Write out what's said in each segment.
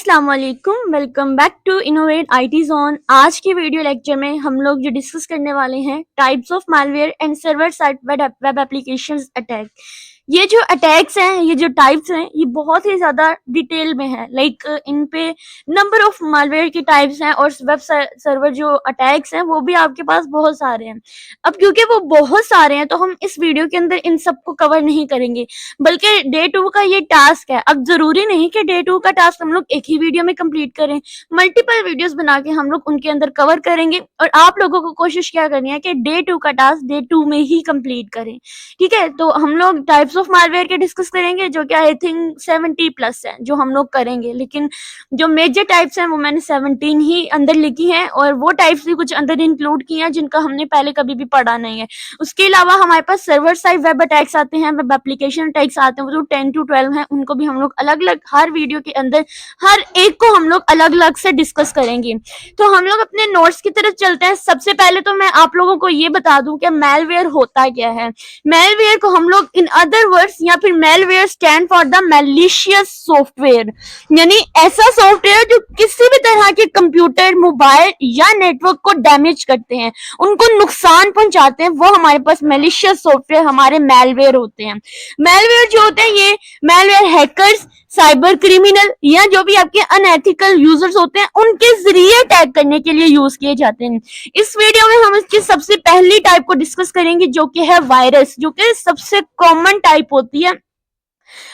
अस्सलाम वालेकुम, welcome back to innovate IT zone. आज की वीडियो लेक्चर में हम लोग जो डिस्कस करने वाले हैं types of malware and server side web applications attack. ये जो अटैक्स हैं, ये जो टाइप्स हैं, ये बहुत ही ज़्यादा डिटेल में है। लाइक इन पे नंबर ऑफ मालवेयर के टाइप्स हैं और वेब सर्वर जो अटैक्स हैं वो भी आपके पास बहुत सारे हैं। अब क्योंकि वो बहुत सारे हैं तो हम इस वीडियो के अंदर इन सबको कवर नहीं करेंगे, बल्कि डे 2 का ये टास्क है। अब जरूरी नहीं कि डे 2 का टास्क हम लोग एक ही वीडियो में कंप्लीट करें, मल्टीपल वीडियोस बना के हम लोग उनके अंदर कवर करेंगे और आप लोगों को कोशिश क्या करनी है कि डे 2 का टास्क डे 2 में ही कंप्लीट करें। ठीक है, तो हम लोग टाइप्स ऑफ मालवेयर के डिस्कस करेंगे जो कि आई थिंक 70 प्लस है जो हम लोग करेंगे, लेकिन जो मेजर टाइप्स हैं वो मैंने 17 ही अंदर लिखी हैं और वो टाइप्स भी कुछ अंदर इंक्लूड की हैं जिनका हमने पहले कभी भी पढ़ा नहीं है। उसके अलावा हमारे पास सर्वर साइड वेब अटैक्स आते हैं, वेब एप्लीकेशन अटैक्स आते हैं, वो जो 10 to 12 हैं, उनको भी हम लोग अलग अलग हर वीडियो के अंदर हर एक को हम लोग अलग अलग से डिस्कस करेंगे। तो हम लोग अपने नोट्स की तरफ चलते हैं। सबसे पहले तो मैं आप लोगों को ये बता दूं कि मैलवेयर होता क्या है। मैलवेयर को हम लोग इन अदर वर्ड्स या फिर malware stand for the malicious software, यानी ऐसा सॉफ्टवेयर जो किसी भी तरह के कंप्यूटर, मोबाइल या नेटवर्क को डैमेज करते हैं, उनको नुकसान पहुंचाते हैं, वो हमारे पास मैलिशियस सॉफ्टवेयर हमारे मैलवेयर होते हैं। मैलवेयर जो होते हैं ये मैलवेयर हैकर्स, साइबर क्रिमिनल या जो भी आपके अनएथिकल यूजर्स होते हैं उनके जरिए अटैक करने के लिए यूज किए जाते हैं। इस वीडियो में हम इसकी सबसे पहली टाइप को डिस्कस करेंगे जो कि है वायरस, जो कि सबसे कॉमन टाइप होती है।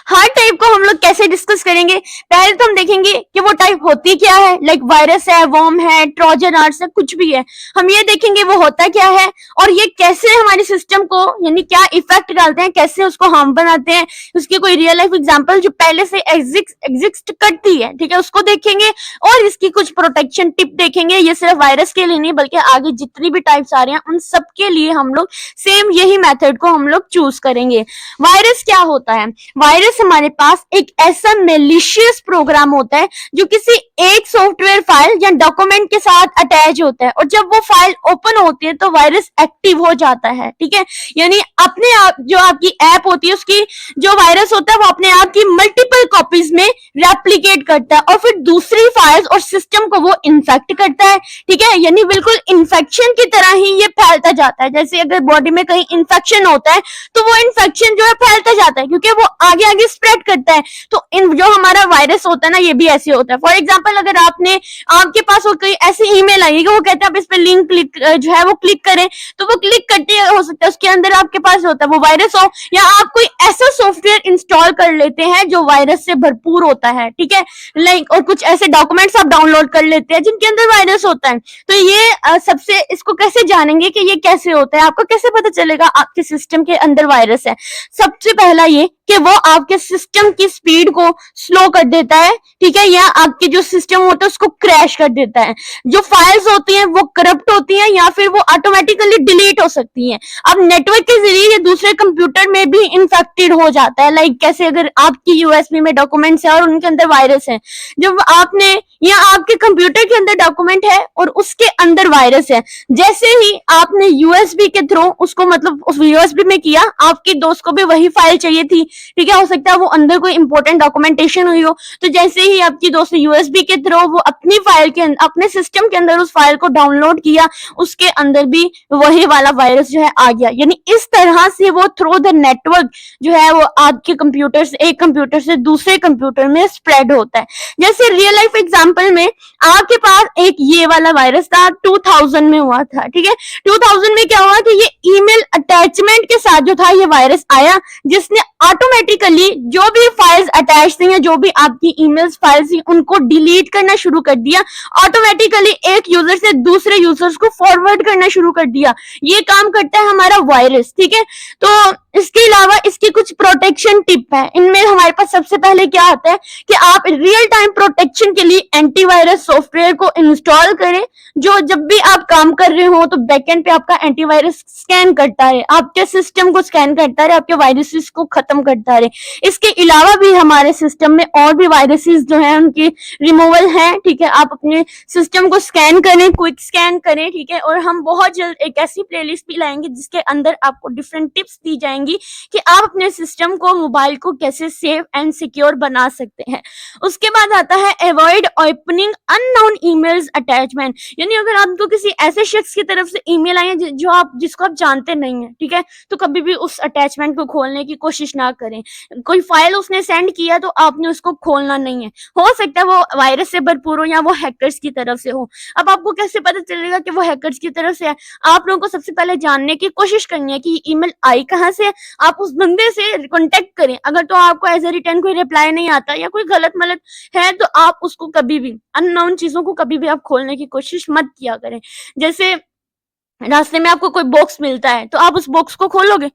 हर टाइप को हम लोग कैसे डिस्कस करेंगे, पहले तो हम देखेंगे कि वो टाइप होती क्या है। लाइक वायरस है, वर्म है, ट्रोजन हॉर्स है, कुछ भी है, हम ये देखेंगे वो होता क्या है और ये कैसे हमारे सिस्टम को यानी क्या इफेक्ट डालते हैं, कैसे उसको हार्म बनाते हैं। उसकी कोई रियल लाइफ एग्जांपल जो पहले से एग्जिस्ट करती है, ठीक है, उसको देखेंगे और इसकी कुछ प्रोटेक्शन टिप देखेंगे। ये सिर्फ वायरस के लिए नहीं बल्कि आगे जितनी भी टाइप्स आ रही हैं उन सब के लिए हम लोग सेम यही मेथड को हम लोग चूज करेंगे। वायरस क्या होता है? वायरस हमारे पास एक ऐसा मैलिशियस प्रोग्राम होता है जो किसी एक सॉफ्टवेयर फाइल या डॉक्यूमेंट के साथ अटैच होता है और जब वो फाइल ओपन होती है तो वायरस एक्टिव हो जाता है। ठीक है, यानी अपने आप जो आपकी ऐप होती है उसकी जो वायरस होता है वो अपने आप की मल्टीपल कॉपीज में रेप्लिकेट करता है और फिर दूसरी फाइल्स और सिस्टम को वो इन्फेक्ट करता है। ठीक है, यानी बिल्कुल इन्फेक्शन की तरह ही ये फैलता जाता है। जैसे अगर बॉडी में कहीं इन्फेक्शन होता है तो वो इन्फेक्शन जो है फैलता जाता है क्योंकि वो आगे आगे स्प्रेड करता है। तो इन जो हमारा वायरस होता है ना, ये भी ऐसे होता है। फॉर एग्जांपल अगर आपके पास वो कोई ऐसी ईमेल आई कि वो कहते हैं आप इस पे लिंक क्लिक जो है वो क्लिक करें, तो वो क्लिक करते हो सकता है उसके अंदर आपके पास होता है वो वायरस हो, या आप कोई ऐसा सॉफ्टवेयर इंस्टॉल कर लेते हैं जो वायरस से भरपूर होता है। ठीक है, लाइक और कुछ ऐसे डॉक्यूमेंट्स आप डाउनलोड कर लेते हैं जिनके अंदर वायरस होता है। तो ये सबसे इसको कैसे जानेंगे कि ये कैसे होता है, आपको कैसे पता चलेगा आपके सिस्टम के अंदर वायरस है? सबसे पहला ये कि वो आपके सिस्टम की स्पीड को स्लो कर देता है। ठीक है, या आपके जो सिस्टम होता है उसको क्रैश कर देता है। जो फाइल्स होती हैं वो करप्ट होती हैं या फिर वो ऑटोमेटिकली डिलीट हो सकती हैं। अब नेटवर्क के जरिए ये दूसरे कंप्यूटर में भी इन्फेक्टेड हो जाता है। लाइक कैसे अगर आपकी यूएसबी में डॉक्यूमेंट्स है और उनके अंदर वायरस है, जब आपने या आपके कंप्यूटर के अंदर डॉक्यूमेंट है और उसके अंदर वायरस है, जैसे ही आपने यूएसबी के थ्रू उसको मतलब उस यूएसबी में किया, आपके दोस्त को भी वही फाइल चाहिए थी। ठीक है, हो सकता है वो अंदर कोई इंपॉर्टेंट डॉक्यूमेंटेशन हुई हो, तो जैसे ही आपकी दोस्त यूएसबी के थ्रू वो अपनी फाइल के अपने सिस्टम के अंदर उस फाइल को डाउनलोड किया, उसके अंदर भी वही वाला वायरस जो है आ गया। यानी इस तरह से वो थ्रू द नेटवर्क जो है वो आपके कंप्यूटर से एक कंप्यूटर से दूसरे कंप्यूटर में स्प्रेड होता है। जैसे रियल लाइफ एग्जांपल में आपके पास एक ये वाला वायरस था, 2000 में हुआ था। ठीक है, 2000 में क्या हुआ कि ये ईमेल अटैचमेंट के साथ जो था ये वायरस आया, जिसने ऑटोमेटिकली जो भी फाइल्स अटैच थी या जो भी आपकी ईमेल्स फाइल्स थी उनको डिलीट करना शुरू कर दिया। ऑटोमेटिकली एक यूजर से दूसरे यूजर्स को फॉरवर्ड करना शुरू कर दिया। ये काम करता है हमारा वायरस। ठीक है, तो इसके अलावा इसकी कुछ प्रोटेक्शन टिप है। इनमें हमारे पास सबसे पहले क्या आता है कि आप रियल टाइम प्रोटेक्शन के लिए एंटीवायरस सॉफ्टवेयर को इंस्टॉल करें, जो जब भी आप काम कर रहे हो तो बैकएंड पे आपका एंटीवायरस स्कैन करता रहे, आपके सिस्टम को स्कैन करता रहे, आपके वायरसेस को खत्म करता रहे। इसके अलावा भी हमारे सिस्टम में और भी वायरसेस जो है उनकी रिमूव नोवल है, ठीक है। आप अपने सिस्टम को स्कैन करें, क्विक स्कैन करें, ठीक है। और हम बहुत जल्द एक ऐसी प्लेलिस्ट भी लाएंगे जिसके अंदर आपको डिफरेंट टिप्स दी जाएंगी कि आप अपने सिस्टम को, मोबाइल को कैसे सेफ एंड सिक्योर बना सकते हैं। उसके बाद आता है avoid opening unknown emails attachment, यानी अगर आपको किसी ऐसे शख्स की तरफ से ईमेल आई है जिसको आप जानते नहीं है, ठीक है, तो कभी भी उस अटैचमेंट को खोलने की कोशिश ना करें। कोई फाइल उसने सेंड किया तो आपने उसको खोलना नहीं है। हो सकता है वो वायरस से भरपूर हो या वो हैकर्स की तरफ से हो। अब आपको कैसे पता चलेगा कि वो हैकर्स की तरफ से है? आप लोगों को सबसे पहले जानने की कोशिश करनी है कि ईमेल आई कहाँ से। आप उस बंदे से कांटेक्ट करें। अगर तो आपको एज ए रिटर्न कोई रिप्लाई नहीं आता या कोई गलत मलत है तो आप उसको कभी भी, अननोन चीजों को कभी भी आप खोलने की कोशिश मत किया करें। जैसे रास्ते में आपको कोई बॉक्स मिलता है तो आप उस बॉक्स को खोलोगे,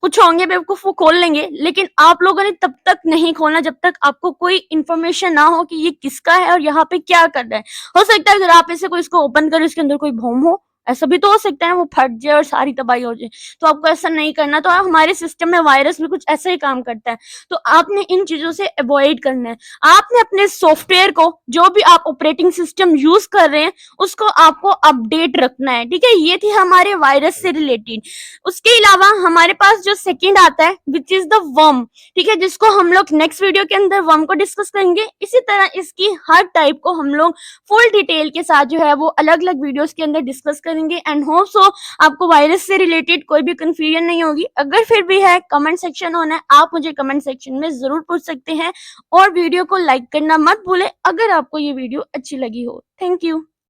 कुछ होंगे बेवकूफ वो खोल लेंगे, लेकिन आप लोगों ने तब तक नहीं खोलना जब तक आपको कोई इन्फॉर्मेशन ना हो कि ये किसका है और यहाँ पे क्या कर रहा है। हो सकता है अगर आप ऐसे कोई इसको ओपन करें उसके अंदर कोई बम हो, ऐसा भी तो हो सकता है, वो फट जाए और सारी तबाही हो जाए। तो आपको ऐसा नहीं करना। तो हमारे सिस्टम में वायरस भी कुछ ऐसा ही काम करता है, तो आपने इन चीजों से अवॉइड करना है। आपने अपने सॉफ्टवेयर को, जो भी आप ऑपरेटिंग सिस्टम यूज कर रहे हैं, उसको आपको अपडेट रखना है, ठीक है। ये थी हमारे वायरस से रिलेटेड। उसके अलावा हमारे पास जो सेकंड आता है विच इज द वर्म, ठीक है, जिसको हम लोग नेक्स्ट वीडियो के अंदर वर्म को डिस्कस करेंगे। इसी तरह इसकी हर टाइप को हम लोग फुल डिटेल के साथ जो है वो अलग अलग वीडियोस के अंदर डिस्कस करेंगे। एंड होप सो आपको वायरस से रिलेटेड कोई भी कंफ्यूजन नहीं होगी। अगर फिर भी है, कमेंट सेक्शन ऑन है, आप मुझे कमेंट सेक्शन में जरूर पूछ सकते हैं। और वीडियो को लाइक करना मत भूलें अगर आपको ये वीडियो अच्छी लगी हो। Thank you.